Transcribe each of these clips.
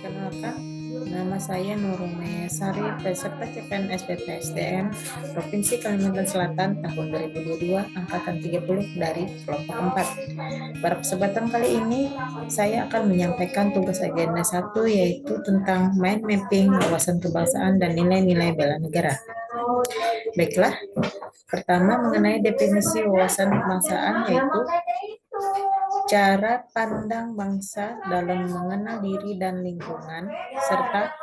Perkenalkan, nama saya Nurume Sari, peserta CPNS BPSDM Provinsi Kalimantan Selatan tahun 2022, angkatan 30 dari kelompok 4. Pada kesempatan kali ini, saya akan menyampaikan tugas agenda 1, yaitu tentang mind mapping, wawasan kebangsaan, dan nilai-nilai bela negara. Baiklah, pertama mengenai definisi wawasan kebangsaan, yaitu cara pandang bangsa dalam mengenal diri dan lingkungan, serta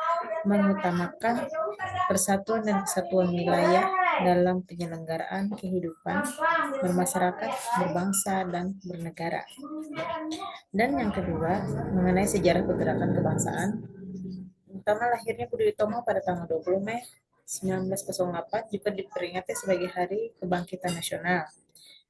mengutamakan persatuan dan kesatuan wilayah dalam penyelenggaraan kehidupan bermasyarakat, berbangsa, dan bernegara. Dan yang kedua, mengenai sejarah pergerakan kebangsaan, pertama lahirnya Budi Utomo pada tanggal 20 Mei 1908 juga diperingati sebagai Hari Kebangkitan Nasional.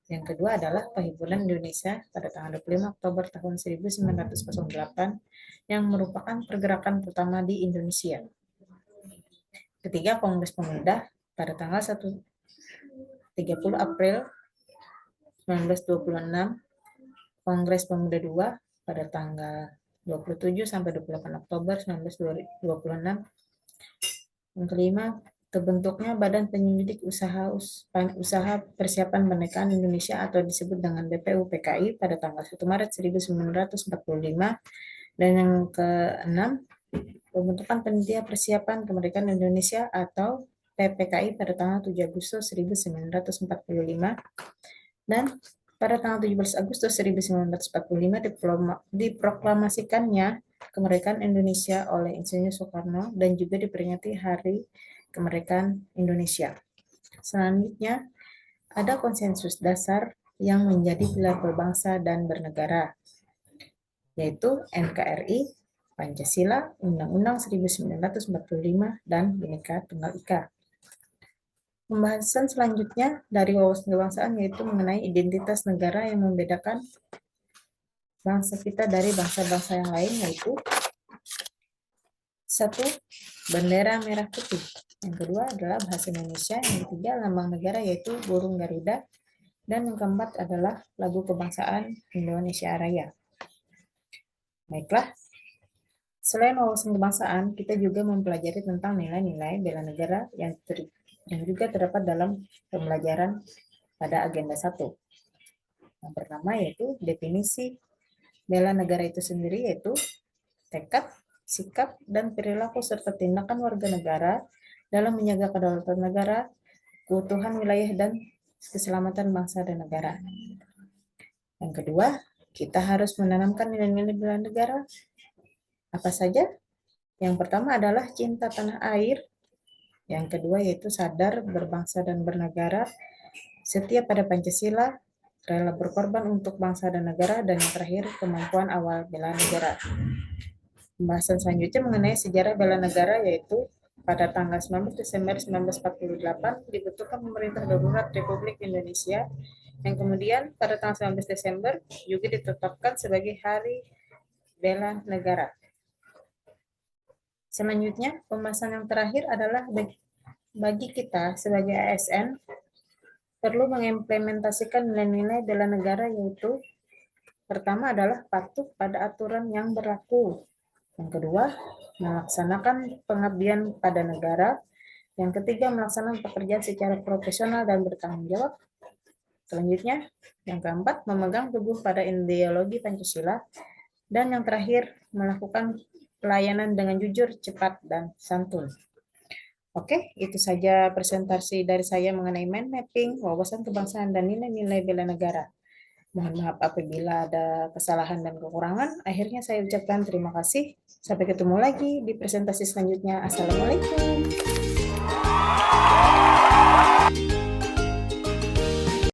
Yang kedua adalah Perhimpunan Indonesia pada tanggal 25 Oktober tahun 1908 yang merupakan pergerakan pertama di Indonesia. Ketiga, Kongres Pemuda pada tanggal 30 April 1926, Kongres Pemuda II pada tanggal 27 sampai 28 Oktober 1926. Yang kelima, terbentuknya Badan Penyelidik Usaha Persiapan Kemerdekaan Indonesia atau disebut dengan BPUPKI pada tanggal 1 Maret 1945. Dan yang keenam, pembentukan Panitia Persiapan Kemerdekaan Indonesia atau PPKI pada tanggal 7 Agustus 1945. Dan pada tanggal 17 Agustus 1945 diproklamasikannya kemerdekaan Indonesia oleh Insinyur Soekarno dan juga diperingati Hari Kemerdekaan Indonesia. Selanjutnya, ada konsensus dasar yang menjadi pilar berbangsa dan bernegara, yaitu NKRI, Pancasila, Undang-Undang 1945, dan Bhinneka Tunggal Ika. Pembahasan selanjutnya dari wawasan kebangsaan yaitu mengenai identitas negara yang membedakan bangsa kita dari bangsa-bangsa yang lain, yaitu 1. Bendera merah putih. Yang kedua adalah bahasa Indonesia. Yang ketiga lambang negara yaitu burung Garuda. Dan yang keempat adalah lagu kebangsaan Indonesia Raya. Baiklah, selain wawasan kebangsaan, kita juga mempelajari tentang nilai-nilai bela negara yang juga terdapat dalam pembelajaran pada agenda 1. Yang pertama yaitu definisi bela negara itu sendiri, yaitu tekad, sikap, dan perilaku serta tindakan warga negara dalam menjaga kedaulatan negara, keutuhan wilayah, dan keselamatan bangsa dan negara. Yang kedua, kita harus menanamkan nilai-nilai bela negara. Apa saja? Yang pertama adalah cinta tanah air. Yang kedua yaitu sadar berbangsa dan bernegara, setia pada Pancasila, rela berkorban untuk bangsa dan negara, dan yang terakhir kemampuan awal bela negara. Pembahasan selanjutnya mengenai sejarah bela negara, yaitu pada tanggal 19 Desember 1948 dibentukkan Pemerintah Darurat Republik Indonesia, yang kemudian pada tanggal 19 Desember juga ditetapkan sebagai Hari Bela Negara. Selanjutnya, pembahasan yang terakhir adalah bagi kita sebagai ASN perlu mengimplementasikan nilai-nilai bela negara, yaitu pertama adalah patuh pada aturan yang berlaku. Yang kedua, melaksanakan pengabdian pada negara. Yang ketiga, melaksanakan pekerjaan secara profesional dan bertanggung jawab. Selanjutnya, yang keempat, memegang teguh pada ideologi Pancasila. Dan yang terakhir, melakukan pelayanan dengan jujur, cepat, dan santun. Oke, itu saja presentasi dari saya mengenai mind mapping, wawasan kebangsaan, dan nilai-nilai bela negara. Mohon maaf apabila ada kesalahan dan kekurangan. Akhirnya saya ucapkan terima kasih. Sampai ketemu lagi di presentasi selanjutnya. Assalamualaikum.